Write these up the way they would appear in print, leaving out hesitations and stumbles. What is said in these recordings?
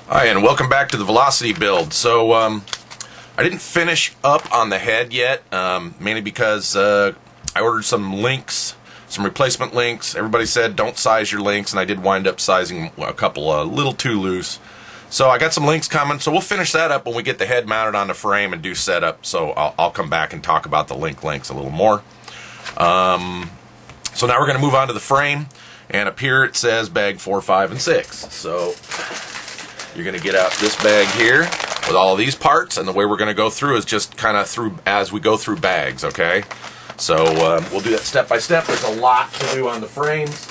Hi, and welcome back to the Velocity build. So, I didn't finish up on the head yet, mainly because I ordered some links, some replacement links. Everybody said don't size your links, and I did wind up sizing a couple a little too loose. So I got some links coming, so we'll finish that up when we get the head mounted on the frame and do setup. So I'll come back and talk about the links a little more. So now we're going to move on to the frame, and up here it says bag 4, 5, and 6. So you're going to get out this bag here with all of these parts, and the way we're going to go through is just kind of through as we go through bags, okay? So we'll do that step by step. There's a lot to do on the frames.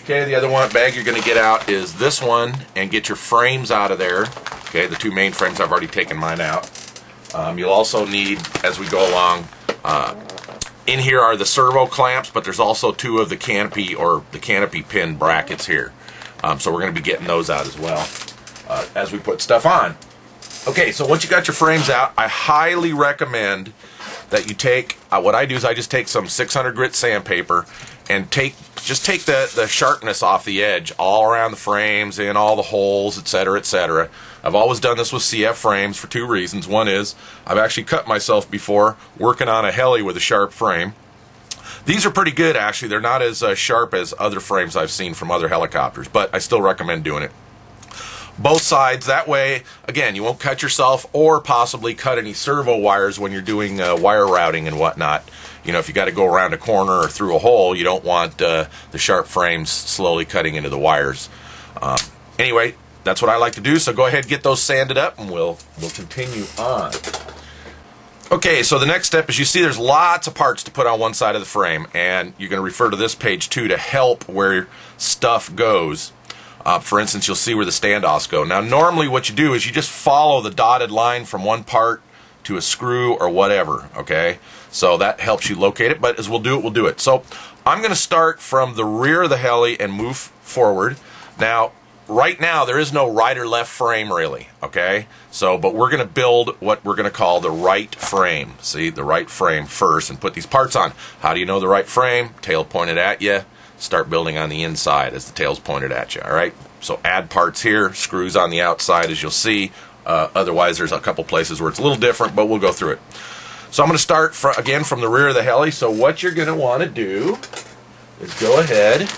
Okay, the other bag you're going to get out is this one, and get your frames out of there. Okay, the two main frames, I've already taken mine out. You'll also need, as we go along, in here are the servo clamps, but there's also two of the canopy or the canopy pin brackets here. So we're going to be getting those out as well as we put stuff on. Okay, so once you got your frames out, I highly recommend that you take, what I do is I just take some 600 grit sandpaper and just take the sharpness off the edge all around the frames, in all the holes, etc., etc. I've always done this with CF frames for two reasons. One is I've actually cut myself before working on a heli with a sharp frame. These are pretty good, actually. They're not as sharp as other frames I've seen from other helicopters, but I still recommend doing it. Both sides, that way, again, you won't cut yourself or possibly cut any servo wires when you're doing wire routing and whatnot. You know, if you got to go around a corner or through a hole, you don't want the sharp frames slowly cutting into the wires. Anyway, that's what I like to do, so go ahead and get those sanded up, and we'll continue on. Okay, so the next step is, you see there's lots of parts to put on one side of the frame, and you're going to refer to this page too to help where stuff goes. For instance, you'll see where the standoffs go. Now, normally what you do is you just follow the dotted line from one part to a screw or whatever, okay? So that helps you locate it, but as we'll do it. So I'm going to start from the rear of the heli and move forward. Now, right now, there is no right or left frame, really, okay? So, but we're going to build what we're going to call the right frame. See, the right frame first, and put these parts on. How do you know the right frame? Tail pointed at you. Start building on the inside as the tail's pointed at you, all right? So add parts here, screws on the outside, as you'll see. Otherwise, there's a couple places where it's a little different, but we'll go through it. So I'm going to start, again, from the rear of the heli. So what you're going to want to do is go ahead,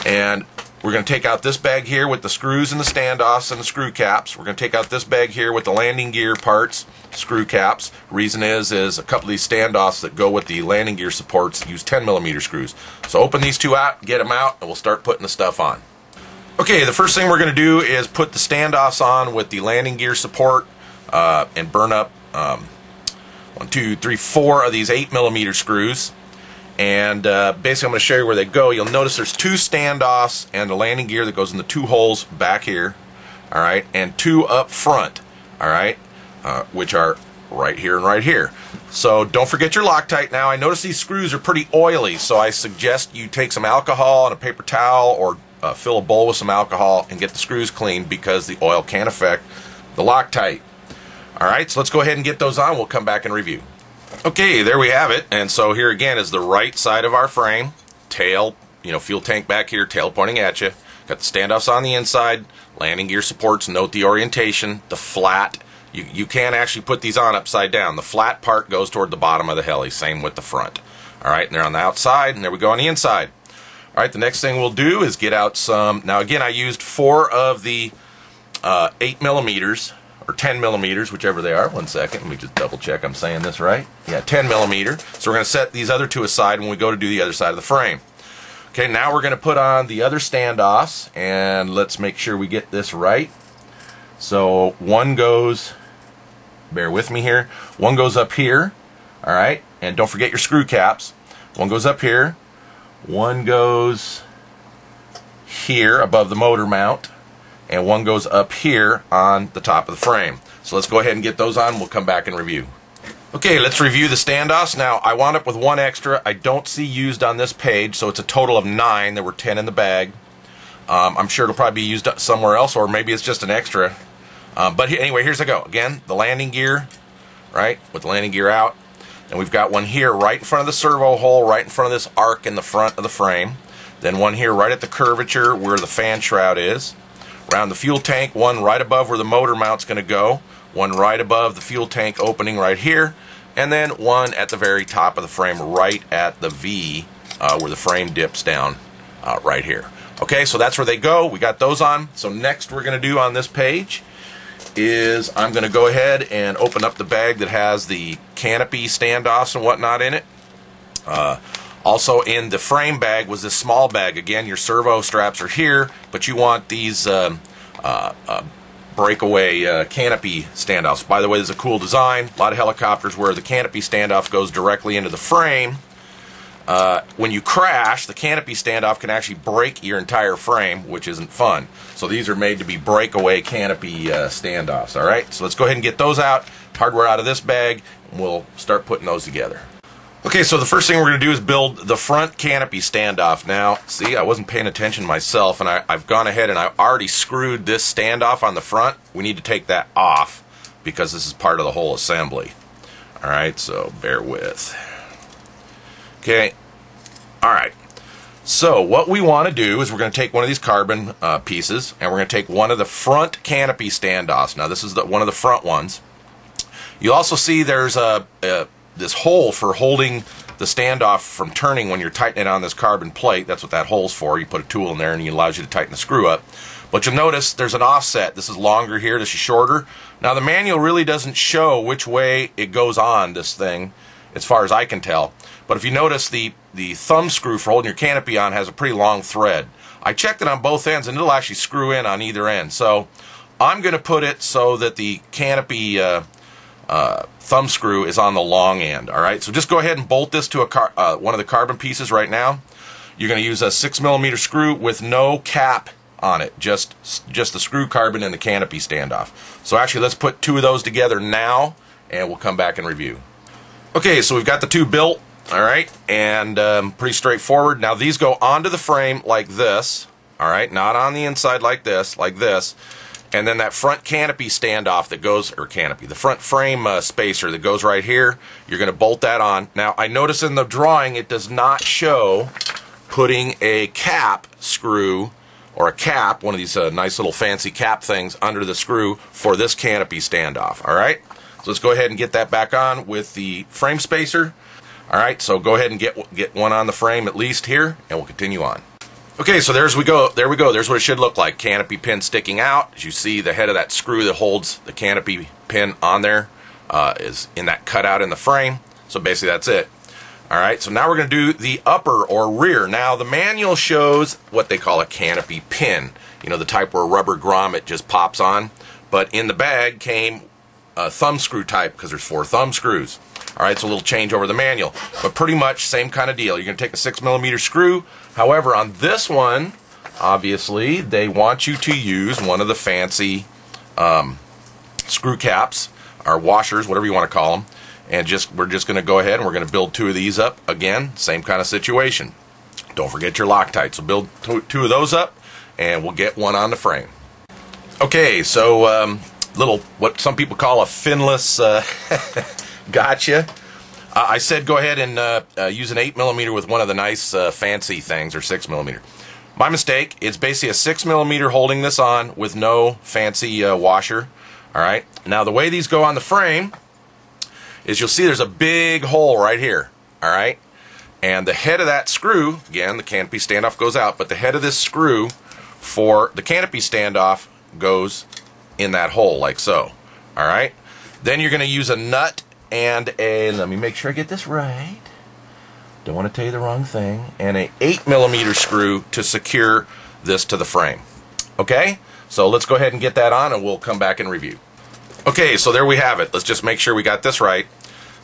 and we're going to take out this bag here with the screws and the standoffs and the screw caps. We're going to take out this bag here with the landing gear parts, screw caps. Reason is a couple of these standoffs that go with the landing gear supports use 10mm screws. So open these two out, get them out, and we'll start putting the stuff on. Okay, the first thing we're going to do is put the standoffs on with the landing gear support and burn up 1, 2, 3, 4 of these 8mm screws. And basically I'm going to show you where they go. You'll notice there's two standoffs and the landing gear that goes in the two holes back here, all right, and two up front, all right, which are right here and right here. So don't forget your Loctite. Now, I notice these screws are pretty oily, so I suggest you take some alcohol and a paper towel, or fill a bowl with some alcohol and get the screws cleaned, because the oil can affect the Loctite. All right, so let's go ahead and get those on. We'll come back and review. Okay, there we have it. And so here again is the right side of our frame. Tail, fuel tank back here, tail pointing at you. Got the standoffs on the inside, landing gear supports, note the orientation, the flat. You can actually put these on upside down. The flat part goes toward the bottom of the heli, same with the front. All right, and they're on the outside, and there we go on the inside. All right, the next thing we'll do is get out some, now again, I used 4 of the 8mm, or 10mm, whichever they are. 1 second, let me just double check I'm saying this right. Yeah, 10mm. So we're going to set these other two aside when we go to do the other side of the frame. Okay, now we're going to put on the other standoffs, and let's make sure we get this right. So one goes, bear with me here, one goes up here, all right, and don't forget your screw caps. One goes up here, one goes here above the motor mount, and one goes up here on the top of the frame. So let's go ahead and get those on. We'll come back and review. Okay, let's review the standoffs. Now, I wound up with 1 extra. I don't see used on this page, so it's a total of 9. There were 10 in the bag. I'm sure it'll probably be used somewhere else, or maybe it's just an extra. But anyway, here's I go. Again, the landing gear, right, with the landing gear out. And we've got one here right in front of the servo hole, right in front of this arc in the front of the frame. Then one here right at the curvature where the fan shroud is. around the fuel tank, one right above where the motor mount's going to go, one right above the fuel tank opening right here, and then one at the very top of the frame right at the V where the frame dips down right here. Okay, so that's where they go. We got those on. So next we're going to do on this page is I'm going to go ahead and open up the bag that has the canopy standoffs and whatnot in it. Also in the frame bag was this small bag. Again, your servo straps are here, but you want these breakaway canopy standoffs. By the way, this is a cool design. A lot of helicopters where the canopy standoff goes directly into the frame. When you crash, the canopy standoff can actually break your entire frame, which isn't fun. So these are made to be breakaway canopy standoffs. All right, so let's go ahead and get those out. Hardware out of this bag, and we'll start putting those together. Okay, so the first thing we're going to do is build the front canopy standoff. Now, see, I wasn't paying attention myself, and I've gone ahead and I've already screwed this standoff on the front. We need to take that off because this is part of the whole assembly. All right, so bear with. Okay, all right. So what we want to do is we're going to take one of these carbon pieces, and we're going to take one of the front canopy standoffs. Now, this is one of the front ones. You also see there's this hole for holding the standoff from turning when you're tightening it on this carbon plate. That's what that hole's for. You put a tool in there and it allows you to tighten the screw up. But you'll notice there's an offset. This is longer here, this is shorter. Now the manual really doesn't show which way it goes on, this thing, as far as I can tell. But if you notice, the thumb screw for holding your canopy on has a pretty long thread. I checked it on both ends and it'll actually screw in on either end. So I'm going to put it so that the canopy thumb screw is on the long end. All right, so just go ahead and bolt this to one of the carbon pieces right now. You're going to use a 6mm screw with no cap on it, just the screw carbon and the canopy standoff. So actually, let's put two of those together now, and we'll come back and review. Okay, so we've got the two built. All right, and pretty straightforward. Now these go onto the frame like this. All right, not on the inside like this, And then that front canopy standoff that goes, or canopy, the front frame spacer that goes right here, you're going to bolt that on. Now, I notice in the drawing it does not show putting a cap screw or a cap, one of these nice little fancy cap things under the screw for this canopy standoff. All right, so let's go ahead and get that back on with the frame spacer. All right, so go ahead and get one on the frame at least here, and we'll continue on. Okay, so there we go. There's what it should look like. Canopy pin sticking out. As you see, the head of that screw that holds the canopy pin on there is in that cutout in the frame. So basically that's it. All right, so now we're going to do the upper or rear. Now the manual shows what they call a canopy pin. You know, the type where a rubber grommet just pops on. But in the bag came a thumb screw type because there's 4 thumb screws. All right, so a little change over the manual, but pretty much same kind of deal. You're going to take a 6mm screw. However, on this one, obviously, they want you to use one of the fancy screw caps, or washers, whatever you want to call them. And we're just going to go ahead and we're going to build 2 of these up. Again, same kind of situation. Don't forget your Loctite. So build 2 of those up, and we'll get one on the frame. Okay, so what some people call a finless gotcha. I said go ahead and use an 8mm with one of the nice fancy things, or 6mm. My mistake. It's basically a 6mm holding this on with no fancy washer. All right. Now the way these go on the frame is you'll see there's a big hole right here. All right. And the head of that screw, again, the canopy standoff goes out, but the head of this screw for the canopy standoff goes in that hole like so. All right. Then you're going to use a nut and let me make sure I get this right. Don't want to tell you the wrong thing. And an 8mm screw to secure this to the frame. Okay? So let's go ahead and get that on and we'll come back and review. Okay, so there we have it. Let's just make sure we got this right.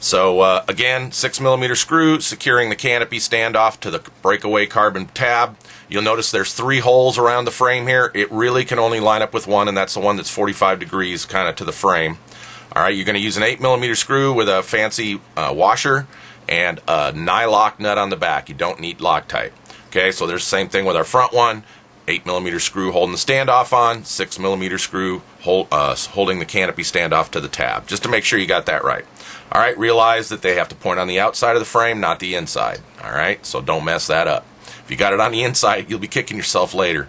So again, 6mm screw securing the canopy standoff to the breakaway carbon tab. You'll notice there's 3 holes around the frame here. It really can only line up with one, and that's the one that's 45 degrees kind of to the frame. All right, you're going to use an 8mm screw with a fancy washer and a Nylock nut on the back. You don't need Loctite. Okay, so there's the same thing with our front one. 8mm screw holding the standoff on, 6mm screw holding the canopy standoff to the tab, just to make sure you got that right. All right, realize that they have to point on the outside of the frame, not the inside. All right, so don't mess that up. If you got it on the inside, you'll be kicking yourself later.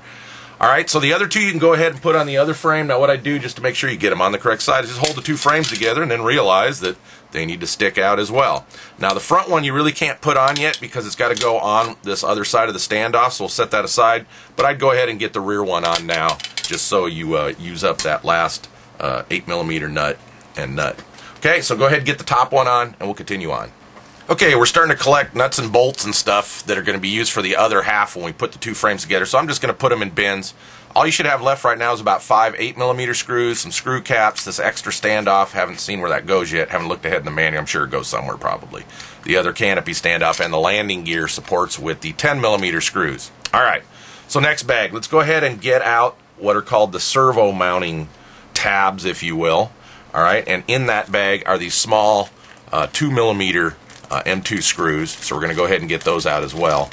Alright, so the other two you can go ahead and put on the other frame. Now what I do, just to make sure you get them on the correct side, is just hold the two frames together and then realize that they need to stick out as well. Now the front one you really can't put on yet because it's got to go on this other side of the standoff, so we'll set that aside. But I'd go ahead and get the rear one on now, just so you use up that last 8mm nut and nut. Okay, so go ahead and get the top one on and we'll continue on. Okay, we're starting to collect nuts and bolts and stuff that are going to be used for the other half when we put the two frames together. So I'm just going to put them in bins. All you should have left right now is about 5 8mm screws, some screw caps, this extra standoff. Haven't seen where that goes yet. Haven't looked ahead in the manual. I'm sure it goes somewhere probably. The other canopy standoff and the landing gear supports with the 10mm screws. All right, so next bag. Let's go ahead and get out what are called the servo mounting tabs, if you will. All right, and in that bag are these small 2mm M2 screws, so we're going to go ahead and get those out as well.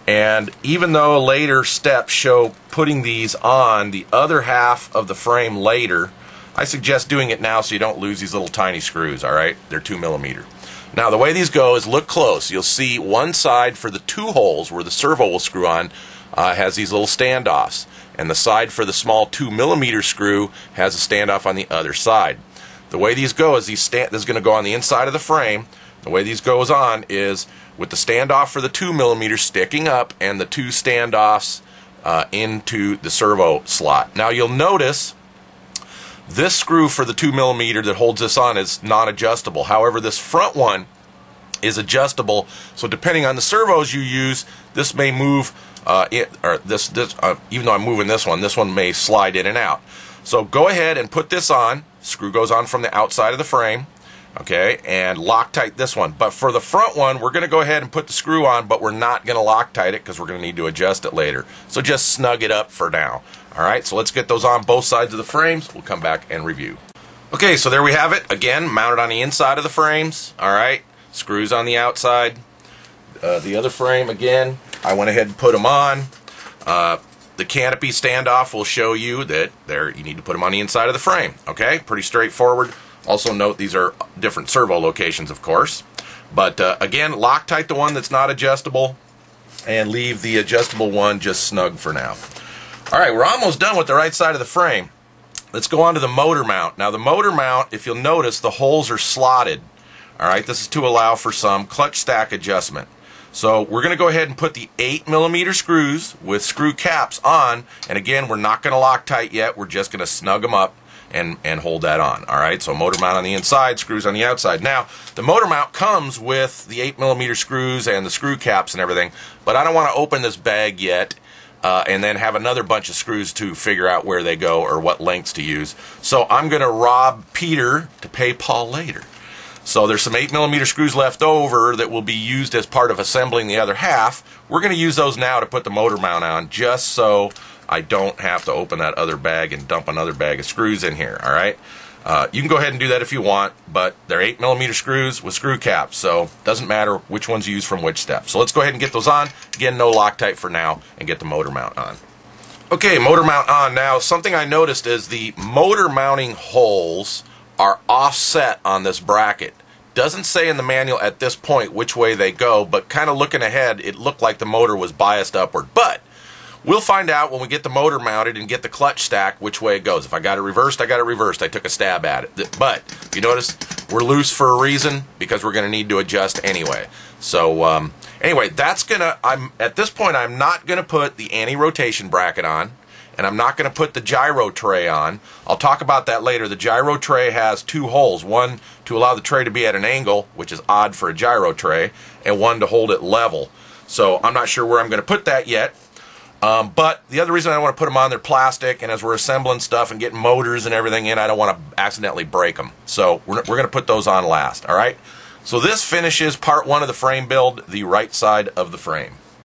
And even though later steps show putting these on the other half of the frame later, I suggest doing it now so you don't lose these little tiny screws. All right, they're 2mm. Now the way these go is, look close. You'll see one side for the two holes where the servo will screw on has these little standoffs, and the side for the small 2mm screw has a standoff on the other side. The way these go is this is going to go on the inside of the frame. The way these goes on is with the standoff for the 2mm sticking up and the two standoffs into the servo slot. Now you'll notice this screw for the 2mm that holds this on is non-adjustable. However, this front one is adjustable, so depending on the servos you use, this may move even though I'm moving this one may slide in and out. So go ahead and put this on. Screw goes on from the outside of the frame. Okay, and Loctite this one. But for the front one, we're going to go ahead and put the screw on, but we're not going to Loctite it because we're going to need to adjust it later. So just snug it up for now. Alright, so let's get those on both sides of the frames. We'll come back and review. Okay, so there we have it. Again, mounted on the inside of the frames. Alright, screws on the outside. The other frame, again, I went ahead and put them on. The canopy standoff will show you that you need to put them on the inside of the frame. Okay, pretty straightforward. Also note these are different servo locations, of course. But again, Loctite the one that's not adjustable and leave the adjustable one just snug for now. Alright, we're almost done with the right side of the frame. Let's go on to the motor mount. Now the motor mount, if you'll notice, the holes are slotted. Alright, this is to allow for some clutch stack adjustment. So we're going to go ahead and put the 8mm screws with screw caps on. And again, we're not going to Loctite yet. We're just going to snug them up and hold that on. Alright, so motor mount on the inside, screws on the outside. Now, the motor mount comes with the 8mm screws and the screw caps and everything, but I don't want to open this bag yet and then have another bunch of screws to figure out where they go or what lengths to use. So I'm going to rob Peter to pay Paul later. So there's some 8mm screws left over that will be used as part of assembling the other half. We're going to use those now to put the motor mount on, just so I don't have to open that other bag and dump another bag of screws in here. Alright, you can go ahead and do that if you want, but they're 8mm screws with screw caps, so it doesn't matter which ones you use from which step. So let's go ahead and get those on. Again, no Loctite for now, and get the motor mount on. Okay, motor mount on. Now, something I noticed is the motor mounting holes are offset on this bracket. Doesn't say in the manual at this point which way they go, but kind of looking ahead, it looked like the motor was biased upward. But we'll find out when we get the motor mounted and get the clutch stack which way it goes. If I got it reversed, I got it reversed. I took a stab at it. But you notice we're loose for a reason, because we're going to need to adjust anyway. So anyway, at this point I'm not going to put the anti-rotation bracket on. And I'm not going to put the gyro tray on. I'll talk about that later. The gyro tray has two holes. One to allow the tray to be at an angle, which is odd for a gyro tray, and one to hold it level. So I'm not sure where I'm going to put that yet. But the other reason I want to put them on, they're plastic, and as we're assembling stuff and getting motors and everything in, I don't want to accidentally break them. So we're going to put those on last. All right. So this finishes part one of the frame build, the right side of the frame.